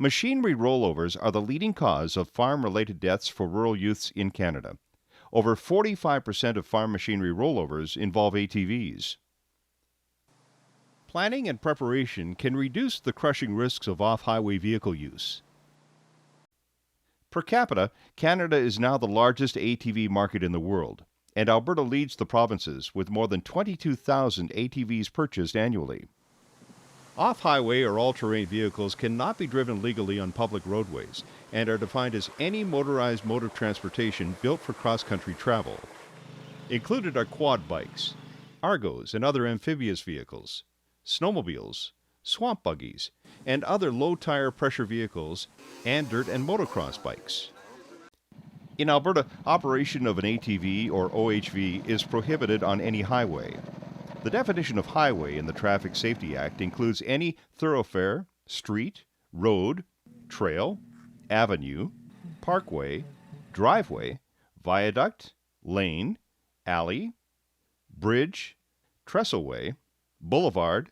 Machinery rollovers are the leading cause of farm-related deaths for rural youths in Canada. Over 45% of farm machinery rollovers involve ATVs. Planning and preparation can reduce the crushing risks of off-highway vehicle use. Per capita, Canada is now the largest ATV market in the world, and Alberta leads the provinces with more than 22,000 ATVs purchased annually. Off-highway or all-terrain vehicles cannot be driven legally on public roadways and are defined as any motorized mode of transportation built for cross-country travel. Included are quad bikes, argos and other amphibious vehicles, snowmobiles, swamp buggies, and other low-tire pressure vehicles, and dirt and motocross bikes. In Alberta, operation of an ATV or OHV is prohibited on any highway. The definition of highway in the Traffic Safety Act includes any thoroughfare, street, road, trail, avenue, parkway, driveway, viaduct, lane, alley, bridge, trestleway, boulevard,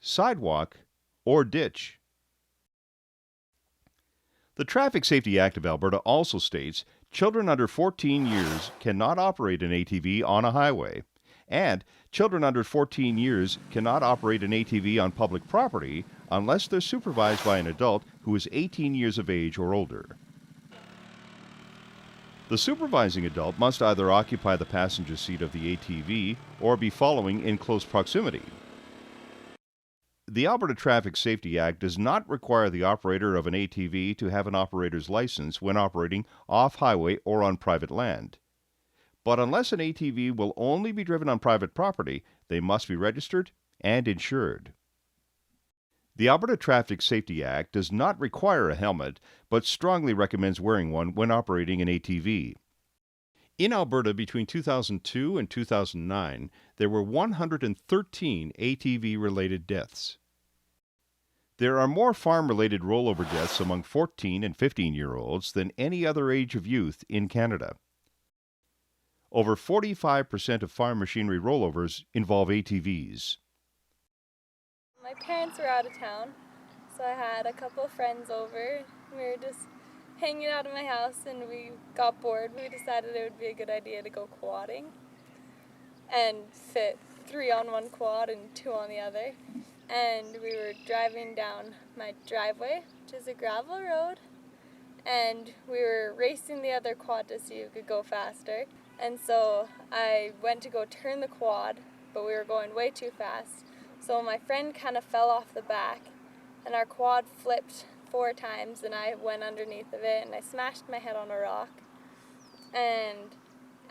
sidewalk, or ditch. The Traffic Safety Act of Alberta also states children under 14 years cannot operate an ATV on a highway, and children under 14 years cannot operate an ATV on public property unless they're supervised by an adult who is 18 years of age or older. The supervising adult must either occupy the passenger seat of the ATV or be following in close proximity. The Alberta Traffic Safety Act does not require the operator of an ATV to have an operator's license when operating off-highway or on private land. But unless an ATV will only be driven on private property, they must be registered and insured. The Alberta Traffic Safety Act does not require a helmet, but strongly recommends wearing one when operating an ATV. In Alberta between 2002 and 2009, there were 113 ATV-related deaths. There are more farm-related rollover deaths among 14 and 15-year-olds than any other age of youth in Canada. Over 45% of farm machinery rollovers involve ATVs. My parents were out of town, so I had a couple of friends over. We were just hanging out at my house and we got bored. We decided it would be a good idea to go quadding and fit 3 on one quad and 2 on the other. And we were driving down my driveway, which is a gravel road, and we were racing the other quad to see who could go faster. And so I went to go turn the quad, but we were going way too fast. So my friend kind of fell off the back, and our quad flipped 4 times, and I went underneath of it, and I smashed my head on a rock. And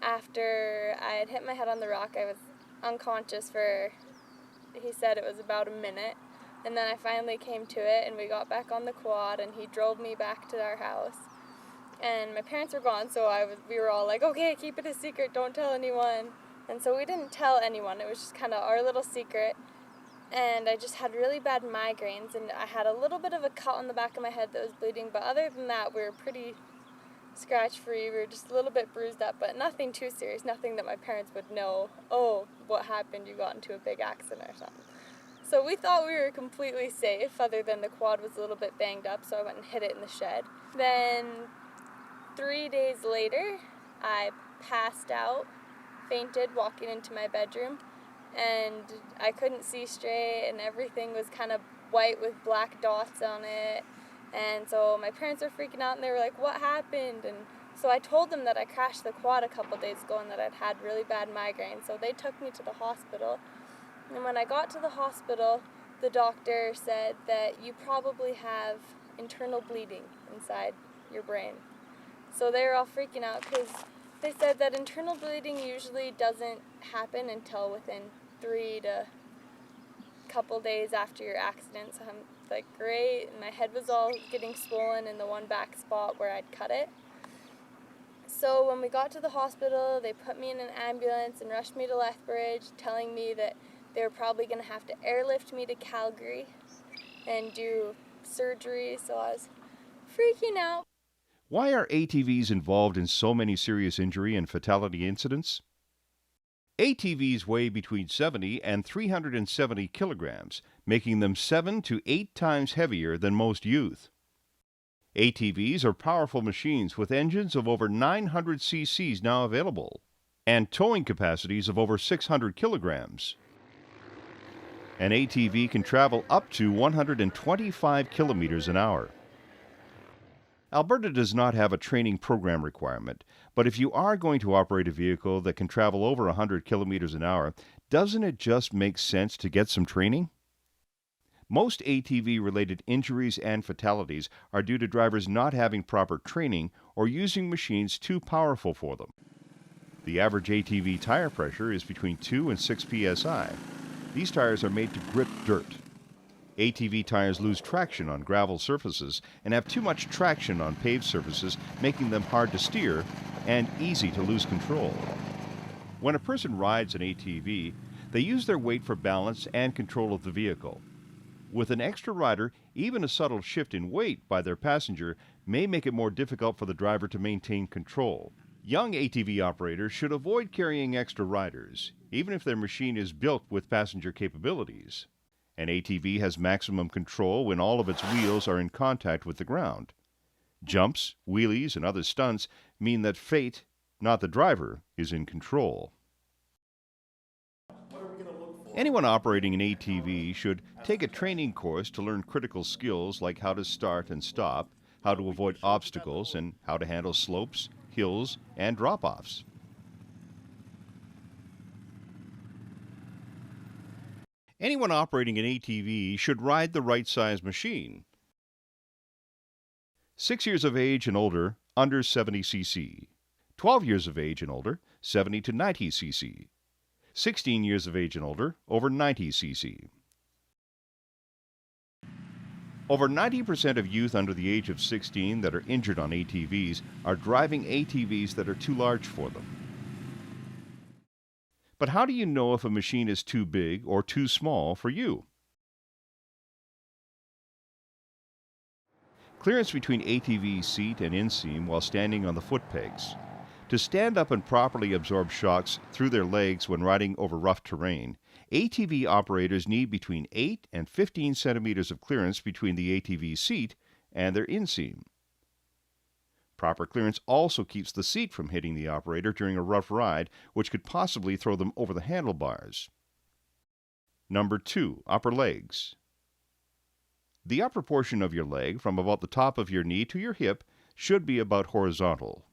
after I had hit my head on the rock, I was unconscious for, he said it was about a minute. And then I finally came to it, and we got back on the quad, and he drove me back to our house. And my parents were gone, so we were all like, okay, keep it a secret, don't tell anyone. And so we didn't tell anyone, it was just kind of our little secret. And I just had really bad migraines, and I had a little bit of a cut on the back of my head that was bleeding, but other than that, we were pretty scratch-free. We were just a little bit bruised up, but nothing too serious, nothing that my parents would know, oh, what happened, you got into a big accident or something. So we thought we were completely safe, other than the quad was a little bit banged up, so I went and hid it in the shed. Then 3 days later, I passed out, fainted, walking into my bedroom, and I couldn't see straight, and everything was kind of white with black dots on it. And so my parents were freaking out, and they were like, what happened? And so I told them that I crashed the quad a couple days ago and that I'd had really bad migraines. So they took me to the hospital. And when I got to the hospital, the doctor said that you probably have internal bleeding inside your brain. So they were all freaking out because they said that internal bleeding usually doesn't happen until within 3 to couple days after your accident. So I'm like, great. And my head was all getting swollen in the one back spot where I'd cut it. So when we got to the hospital, they put me in an ambulance and rushed me to Lethbridge, telling me that they were probably going to have to airlift me to Calgary and do surgery. So I was freaking out. Why are ATVs involved in so many serious injury and fatality incidents? ATVs weigh between 70 and 370 kilograms, making them 7 to 8 times heavier than most youth. ATVs are powerful machines with engines of over 900 cc's now available and towing capacities of over 600 kilograms. An ATV can travel up to 125 kilometers an hour. Alberta does not have a training program requirement, but if you are going to operate a vehicle that can travel over 100 kilometers an hour, doesn't it just make sense to get some training? Most ATV-related injuries and fatalities are due to drivers not having proper training or using machines too powerful for them. The average ATV tire pressure is between 2 and 6 psi. These tires are made to grip dirt. ATV tires lose traction on gravel surfaces and have too much traction on paved surfaces, making them hard to steer and easy to lose control. When a person rides an ATV, they use their weight for balance and control of the vehicle. With an extra rider, even a subtle shift in weight by their passenger may make it more difficult for the driver to maintain control. Young ATV operators should avoid carrying extra riders, even if their machine is built with passenger capabilities. An ATV has maximum control when all of its wheels are in contact with the ground. Jumps, wheelies, and other stunts mean that fate, not the driver, is in control. Anyone operating an ATV should take a training course to learn critical skills like how to start and stop, how to avoid obstacles, and how to handle slopes, hills, and drop-offs. Anyone operating an ATV should ride the right size machine. 6 years of age and older, under 70 cc. 12 years of age and older, 70 to 90 cc. 16 years of age and older, over 90 cc. Over 90% of youth under the age of 16 that are injured on ATVs are driving ATVs that are too large for them. But how do you know if a machine is too big or too small for you? Clearance between ATV seat and inseam while standing on the foot pegs. To stand up and properly absorb shocks through their legs when riding over rough terrain, ATV operators need between 8 and 15 centimeters of clearance between the ATV seat and their inseam. Proper clearance also keeps the seat from hitting the operator during a rough ride, which could possibly throw them over the handlebars. Number 2, upper legs. The upper portion of your leg, from about the top of your knee to your hip, should be about horizontal.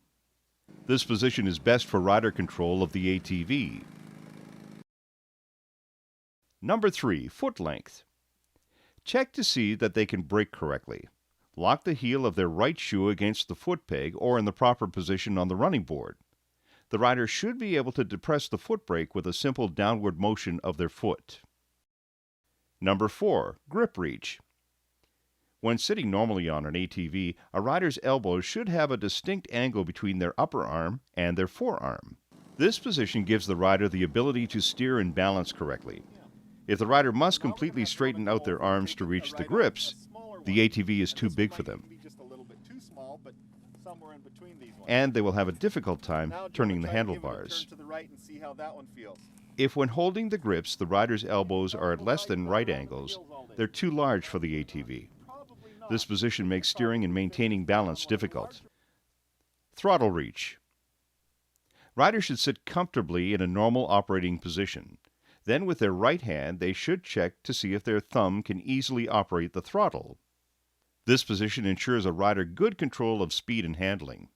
This position is best for rider control of the ATV. Number 3, foot length. Check to see that they can brake correctly. Lock the heel of their right shoe against the foot peg or in the proper position on the running board. The rider should be able to depress the foot brake with a simple downward motion of their foot. Number 4, grip reach. When sitting normally on an ATV, a rider's elbows should have a distinct angle between their upper arm and their forearm. This position gives the rider the ability to steer and balance correctly. If the rider must completely straighten out their arms to reach the grips, the ATV is too big for them, and they will have a difficult time turning the handlebars. If when holding the grips the rider's elbows are at less than right angles, they're too large for the ATV. This position makes steering and maintaining balance difficult. Throttle reach. Riders should sit comfortably in a normal operating position. Then with their right hand, they should check to see if their thumb can easily operate the throttle. This position ensures a rider good control of speed and handling.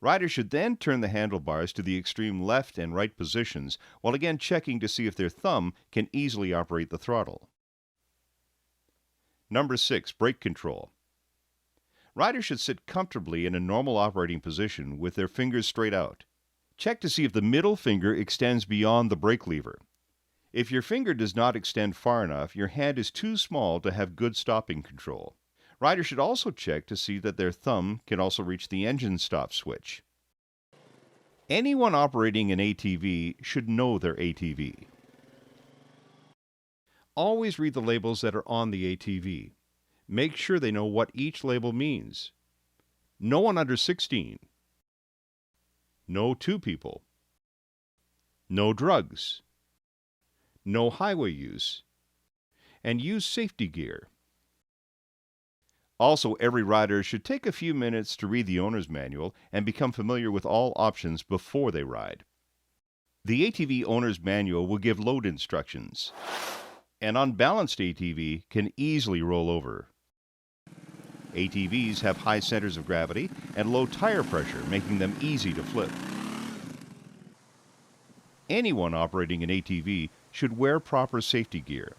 Riders should then turn the handlebars to the extreme left and right positions, while again checking to see if their thumb can easily operate the throttle. Number 6, brake control. Riders should sit comfortably in a normal operating position with their fingers straight out. Check to see if the middle finger extends beyond the brake lever. If your finger does not extend far enough, your hand is too small to have good stopping control. Riders should also check to see that their thumb can also reach the engine stop switch. Anyone operating an ATV should know their ATV. Always read the labels that are on the ATV. Make sure they know what each label means. No one under 16. No two people. No drugs. No highway use. And use safety gear. Also, every rider should take a few minutes to read the owner's manual and become familiar with all options before they ride. The ATV owner's manual will give load instructions. An unbalanced ATV can easily roll over. ATVs have high centers of gravity and low tire pressure, making them easy to flip. Anyone operating an ATV should wear proper safety gear.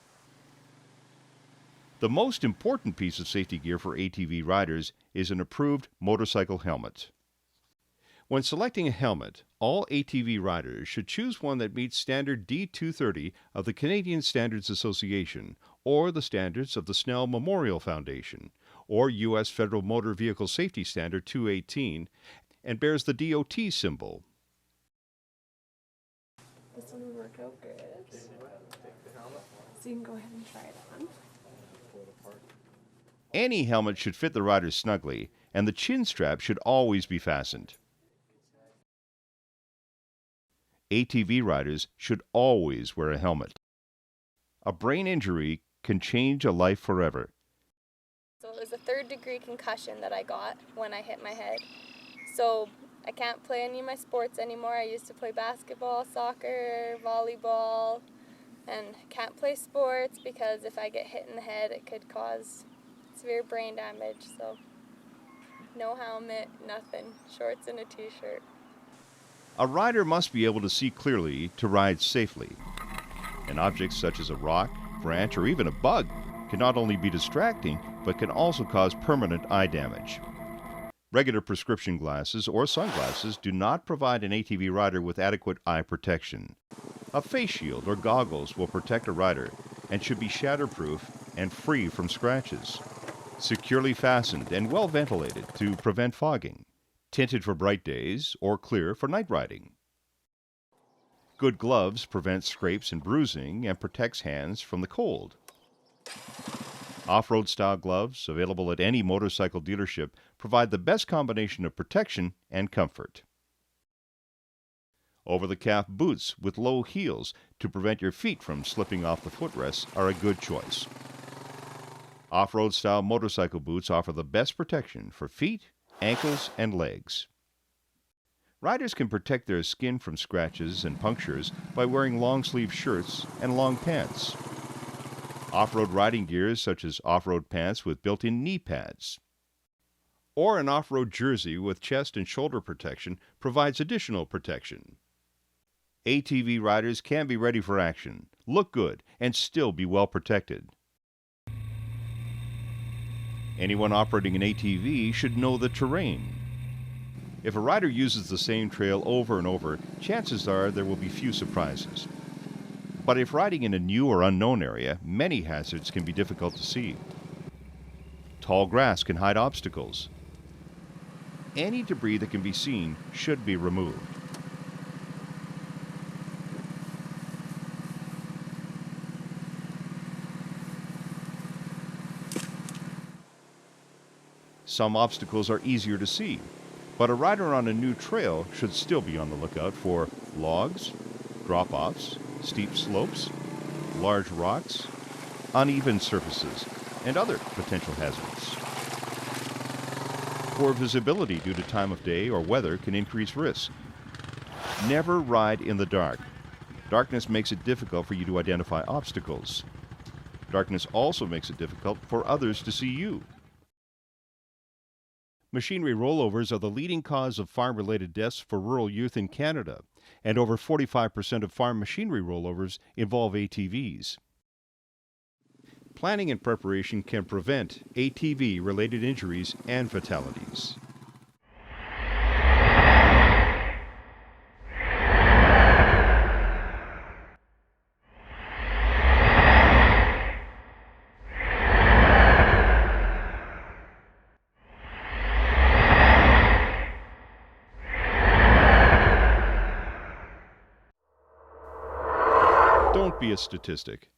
The most important piece of safety gear for ATV riders is an approved motorcycle helmet. When selecting a helmet, all ATV riders should choose one that meets standard D230 of the Canadian Standards Association or the standards of the Snell Memorial Foundation or U.S. Federal Motor Vehicle Safety Standard 218 and bears the DOT symbol. This one will work out good. So you can go ahead and try it on. Any helmet should fit the rider snugly, and the chin strap should always be fastened. ATV riders should always wear a helmet. A brain injury can change a life forever. So it was a third-degree concussion that I got when I hit my head. So I can't play any of my sports anymore. I used to play basketball, soccer, volleyball, and can't play sports because if I get hit in the head, it could cause severe brain damage. So no helmet, nothing, shorts and a t-shirt. A rider must be able to see clearly to ride safely. An object such as a rock, branch, or even a bug can not only be distracting, but can also cause permanent eye damage. Regular prescription glasses or sunglasses do not provide an ATV rider with adequate eye protection. A face shield or goggles will protect a rider and should be shatterproof and free from scratches. Securely fastened and well ventilated to prevent fogging. Tinted for bright days or clear for night riding. Good gloves prevent scrapes and bruising and protects hands from the cold. Off-road style gloves, available at any motorcycle dealership, provide the best combination of protection and comfort. Over-the-calf boots with low heels to prevent your feet from slipping off the footrests are a good choice. Off-road style motorcycle boots offer the best protection for feet, ankles, and legs. Riders can protect their skin from scratches and punctures by wearing long-sleeve shirts and long pants. Off-road riding gear such as off-road pants with built-in knee pads. Or an off-road jersey with chest and shoulder protection provides additional protection. ATV riders can be ready for action, look good, and still be well protected. Anyone operating an ATV should know the terrain. If a rider uses the same trail over and over, chances are there will be few surprises. But if riding in a new or unknown area, many hazards can be difficult to see. Tall grass can hide obstacles. Any debris that can be seen should be removed. Some obstacles are easier to see, but a rider on a new trail should still be on the lookout for logs, drop-offs, steep slopes, large rocks, uneven surfaces, and other potential hazards. Poor visibility due to time of day or weather can increase risk. Never ride in the dark. Darkness makes it difficult for you to identify obstacles. Darkness also makes it difficult for others to see you. Machinery rollovers are the leading cause of farm-related deaths for rural youth in Canada, and over 45% of farm machinery rollovers involve ATVs. Planning and preparation can prevent ATV-related injuries and fatalities. Don't be a statistic.